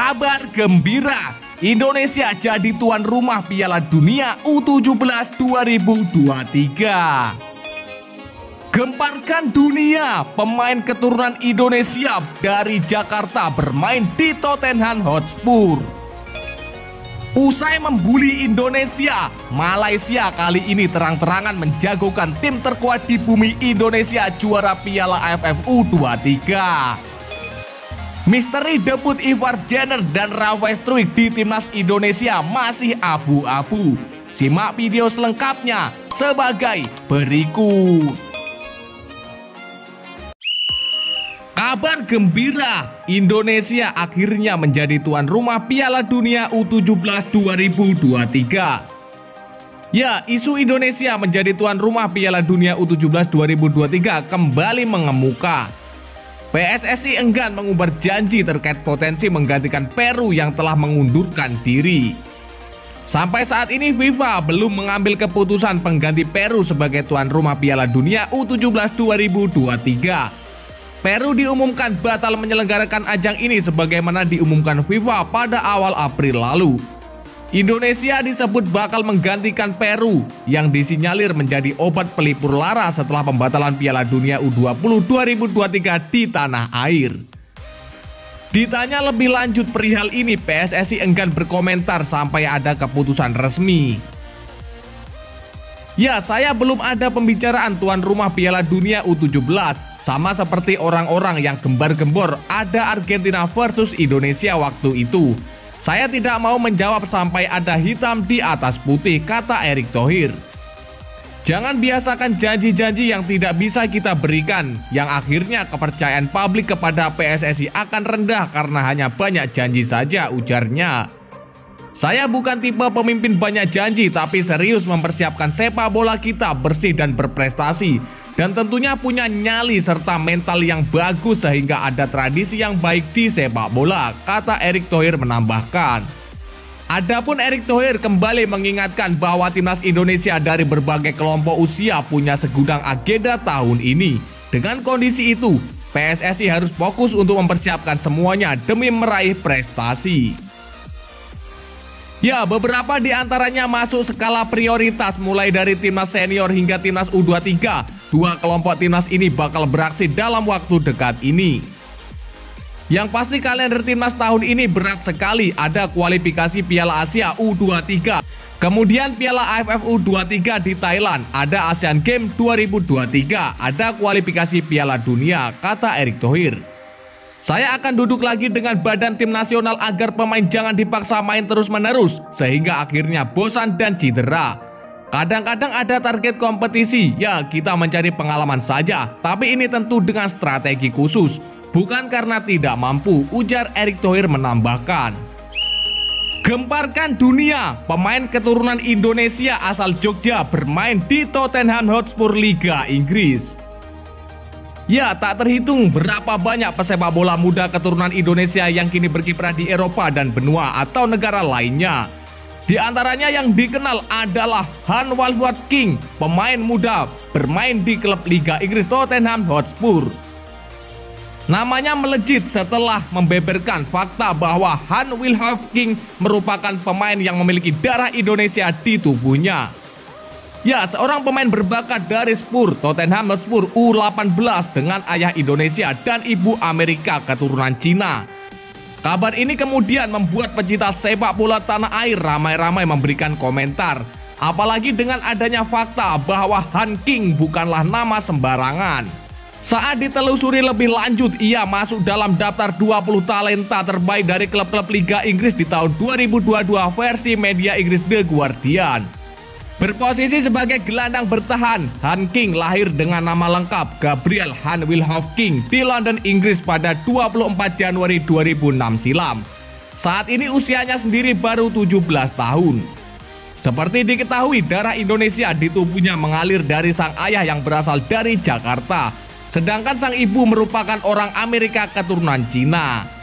Kabar gembira, Indonesia jadi tuan rumah Piala Dunia U17 2023. Gemparkan dunia, pemain keturunan Indonesia dari Jakarta bermain di Tottenham Hotspur. Usai membuli Indonesia, Malaysia kali ini terang-terangan menjagokan tim terkuat di bumi Indonesia juara Piala AFF U23. Misteri debut Ivar Jenner dan Rafael Struijk di timnas Indonesia masih abu-abu. Simak video selengkapnya sebagai berikut. Kabar gembira, Indonesia akhirnya menjadi tuan rumah Piala Dunia U17 2023. Ya, isu Indonesia menjadi tuan rumah Piala Dunia U17 2023 kembali mengemuka. PSSI enggan mengumbar janji terkait potensi menggantikan Peru yang telah mengundurkan diri. Sampai saat ini FIFA belum mengambil keputusan pengganti Peru sebagai tuan rumah Piala Dunia U17 2023. Peru diumumkan batal menyelenggarakan ajang ini sebagaimana diumumkan FIFA pada awal April lalu. Indonesia disebut bakal menggantikan Peru yang disinyalir menjadi obat pelipur lara setelah pembatalan Piala Dunia U20 2023 di tanah air. Ditanya lebih lanjut perihal ini, PSSI enggan berkomentar sampai ada keputusan resmi. Ya, saya belum ada pembicaraan tuan rumah Piala Dunia U17. Sama seperti orang-orang yang gembar-gembor ada Argentina versus Indonesia waktu itu. Saya tidak mau menjawab sampai ada hitam di atas putih, kata Erick Thohir. Jangan biasakan janji-janji yang tidak bisa kita berikan, yang akhirnya kepercayaan publik kepada PSSI akan rendah karena hanya banyak janji saja, ujarnya. Saya bukan tipe pemimpin banyak janji, tapi serius mempersiapkan sepak bola kita bersih dan berprestasi. Dan tentunya punya nyali serta mental yang bagus sehingga ada tradisi yang baik di sepak bola, kata Erick Thohir menambahkan. Adapun Erick Thohir kembali mengingatkan bahwa timnas Indonesia dari berbagai kelompok usia punya segudang agenda tahun ini. Dengan kondisi itu, PSSI harus fokus untuk mempersiapkan semuanya demi meraih prestasi. Ya, beberapa di antaranya masuk skala prioritas mulai dari timnas senior hingga timnas U23. Dua kelompok timnas ini bakal beraksi dalam waktu dekat ini. Yang pasti kalender timnas tahun ini berat sekali. Ada kualifikasi Piala Asia U23. Kemudian Piala AFF U23 di Thailand. Ada Asian Games 2023. Ada kualifikasi Piala Dunia, kata Erick Thohir. Saya akan duduk lagi dengan badan tim nasional agar pemain jangan dipaksa main terus-menerus sehingga akhirnya bosan dan cedera. Kadang-kadang ada target kompetisi, ya kita mencari pengalaman saja, tapi ini tentu dengan strategi khusus, bukan karena tidak mampu, ujar Erick Thohir menambahkan. Gemparkan dunia, pemain keturunan Indonesia asal Jogja bermain di Tottenham Hotspur Liga Inggris. Ya, tak terhitung berapa banyak pesepak bola muda keturunan Indonesia yang kini berkiprah di Eropa dan benua atau negara lainnya. Di antaranya yang dikenal adalah Han Wilhoit King, pemain muda bermain di klub Liga Inggris Tottenham Hotspur. Namanya melejit setelah membeberkan fakta bahwa Han Wilhoit King merupakan pemain yang memiliki darah Indonesia di tubuhnya. Ya, seorang pemain berbakat dari Spurs Tottenham Hotspur U18 dengan ayah Indonesia dan ibu Amerika keturunan Cina. Kabar ini kemudian membuat pecinta sepak bola tanah air ramai-ramai memberikan komentar. Apalagi dengan adanya fakta bahwa Han King bukanlah nama sembarangan. Saat ditelusuri lebih lanjut, ia masuk dalam daftar 20 talenta terbaik dari klub-klub Liga Inggris di tahun 2022 versi media Inggris The Guardian. Berposisi sebagai gelandang bertahan, Han King lahir dengan nama lengkap Gabriel Han Wilhoit King di London, Inggris pada 24 Januari 2006 silam. Saat ini usianya sendiri baru 17 tahun. Seperti diketahui, darah Indonesia di tubuhnya mengalir dari sang ayah yang berasal dari Jakarta, sedangkan sang ibu merupakan orang Amerika keturunan Cina.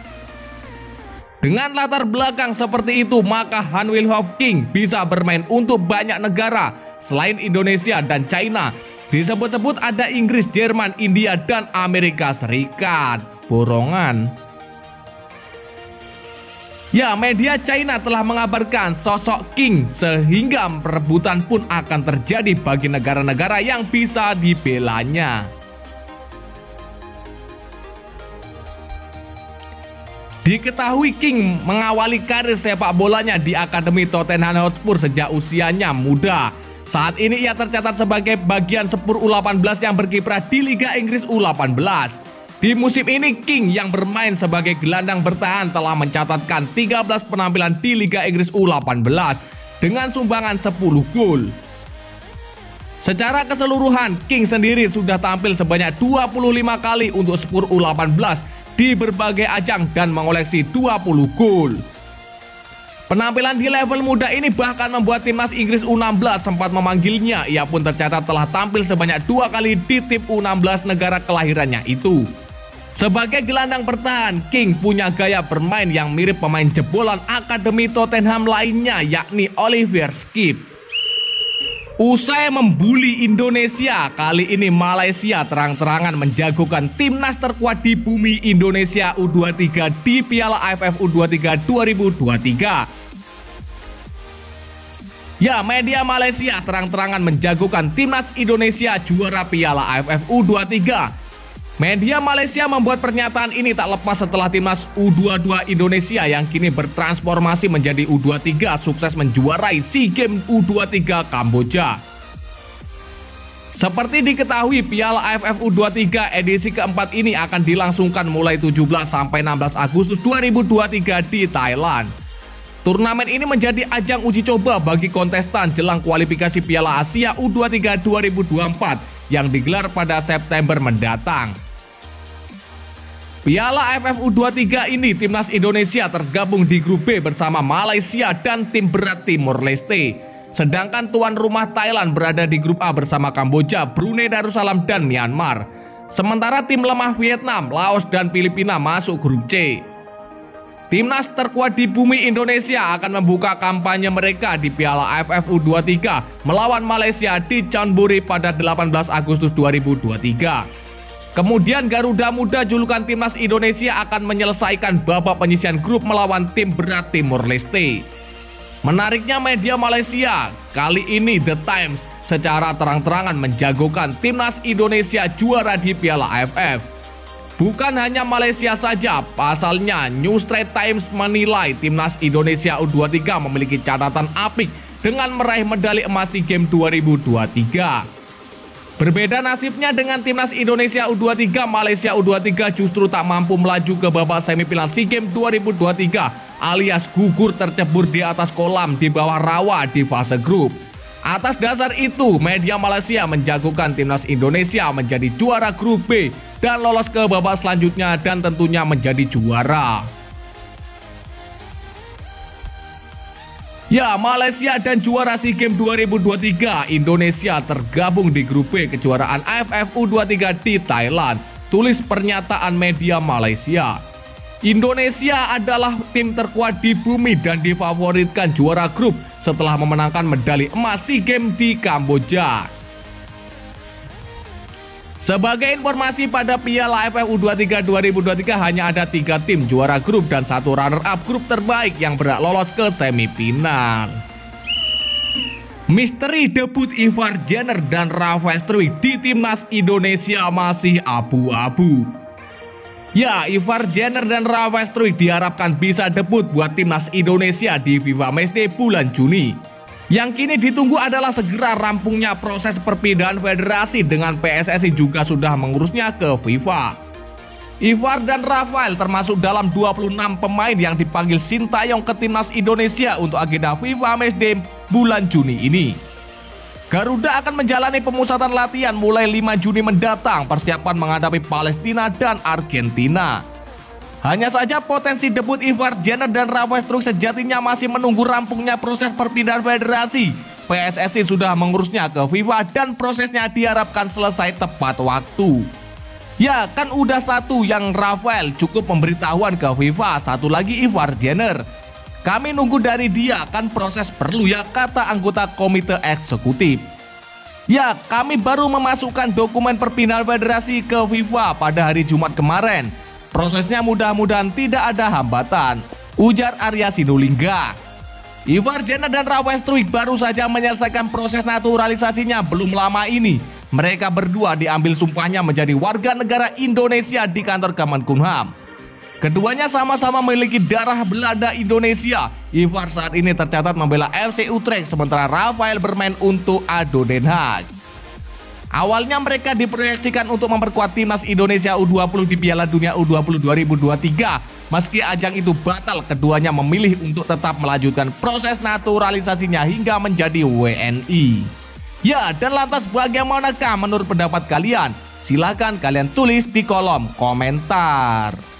Dengan latar belakang seperti itu, maka Han Wilhoit King bisa bermain untuk banyak negara selain Indonesia dan China. Disebut-sebut ada Inggris, Jerman, India, dan Amerika Serikat. Borongan. Ya, media China telah mengabarkan sosok King sehingga perebutan pun akan terjadi bagi negara-negara yang bisa dibelanya. Diketahui King mengawali karir sepak bolanya di Akademi Tottenham Hotspur sejak usianya muda. Saat ini ia tercatat sebagai bagian sepur U18 yang berkiprah di Liga Inggris U18. Di musim ini, King yang bermain sebagai gelandang bertahan telah mencatatkan 13 penampilan di Liga Inggris U18 dengan sumbangan 10 gol. Secara keseluruhan, King sendiri sudah tampil sebanyak 25 kali untuk sepur U18 di berbagai ajang dan mengoleksi 20 gol. Penampilan di level muda ini bahkan membuat timnas Inggris U16 sempat memanggilnya. Ia pun tercatat telah tampil sebanyak 2 kali di tim U16 negara kelahirannya itu. Sebagai gelandang bertahan, King punya gaya bermain yang mirip pemain jebolan Akademi Tottenham lainnya, yakni Oliver Skip. Usai membuli Indonesia, kali ini Malaysia terang-terangan menjagokan timnas terkuat di bumi Indonesia U23 di Piala AFF U23 2023. Ya, media Malaysia terang-terangan menjagokan timnas Indonesia juara Piala AFF U23. Media Malaysia membuat pernyataan ini tak lepas setelah timnas U22 Indonesia yang kini bertransformasi menjadi U23 sukses menjuarai SEA Games U23 Kamboja. Seperti diketahui, Piala AFF U23 edisi keempat ini akan dilangsungkan mulai 17 sampai 16 Agustus 2023 di Thailand. Turnamen ini menjadi ajang uji coba bagi kontestan jelang kualifikasi Piala Asia U23 2024 yang digelar pada September mendatang. Piala AFF U23 ini timnas Indonesia tergabung di grup B bersama Malaysia dan tim berat Timor Leste. Sedangkan tuan rumah Thailand berada di grup A bersama Kamboja, Brunei Darussalam dan Myanmar. Sementara tim lemah Vietnam, Laos dan Filipina masuk grup C. Timnas terkuat di bumi Indonesia akan membuka kampanye mereka di Piala AFF U23 melawan Malaysia di Chonburi pada 18 Agustus 2023. Kemudian Garuda Muda julukan timnas Indonesia akan menyelesaikan babak penyisihan grup melawan tim berat Timor Leste. Menariknya, media Malaysia kali ini The Times secara terang-terangan menjagokan timnas Indonesia juara di Piala AFF. Bukan hanya Malaysia saja, pasalnya New Straits Times menilai timnas Indonesia U23 memiliki catatan apik dengan meraih medali emas SEA Games 2023. Berbeda nasibnya dengan timnas Indonesia U23, Malaysia U23 justru tak mampu melaju ke babak semifinal SEA Games 2023 alias gugur tercebur di atas kolam di bawah rawa di fase grup. Atas dasar itu, media Malaysia menjagokan timnas Indonesia menjadi juara grup B dan lolos ke babak selanjutnya dan tentunya menjadi juara. Ya, Malaysia dan juara SEA Games 2023, Indonesia tergabung di grup B kejuaraan AFF U23 di Thailand. Tulis pernyataan media Malaysia. Indonesia adalah tim terkuat di bumi dan difavoritkan juara grup setelah memenangkan medali emas SEA Games di Kamboja. Sebagai informasi, pada Piala AFF U23 2023 hanya ada 3 tim juara grup dan 1 runner-up grup terbaik yang berhak lolos ke semifinal. Misteri debut Ivar Jenner dan Rafael Struijk di timnas Indonesia masih abu-abu. Ya, Ivar Jenner dan Rafael Struijk diharapkan bisa debut buat timnas Indonesia di FIFA Matchday bulan Juni. Yang kini ditunggu adalah segera rampungnya proses perpindahan federasi dengan PSSI juga sudah mengurusnya ke FIFA. Ivar dan Rafael termasuk dalam 26 pemain yang dipanggil Sintayong ke timnas Indonesia untuk agenda FIFA Matchday bulan Juni ini. Garuda akan menjalani pemusatan latihan mulai 5 Juni mendatang, persiapan menghadapi Palestina dan Argentina. Hanya saja potensi debut Ivar Jenner dan Rafael Struijk sejatinya masih menunggu rampungnya proses perpindahan federasi. PSSI sudah mengurusnya ke FIFA dan prosesnya diharapkan selesai tepat waktu. Ya, kan udah satu yang Rafael cukup pemberitahuan ke FIFA, satu lagi Ivar Jenner. Kami nunggu dari dia, kan proses perlu ya, kata anggota komite eksekutif. Ya, kami baru memasukkan dokumen perpindahan federasi ke FIFA pada hari Jumat kemarin. Prosesnya mudah-mudahan tidak ada hambatan. ujar Arya Sinulinga. Ivar Jenner dan Rafael Struijk baru saja menyelesaikan proses naturalisasinya belum lama ini. Mereka berdua diambil sumpahnya menjadi warga negara Indonesia di kantor Kemenkumham. Keduanya sama-sama memiliki darah Belanda Indonesia. Ivar saat ini tercatat membela FC Utrecht sementara Rafael bermain untuk ADO Den Haag. Awalnya mereka diproyeksikan untuk memperkuat timnas Indonesia U20 di Piala Dunia U20 2023. Meski ajang itu batal, keduanya memilih untuk tetap melanjutkan proses naturalisasinya hingga menjadi WNI. Ya, dan lantas bagaimanakah menurut pendapat kalian? Silahkan kalian tulis di kolom komentar.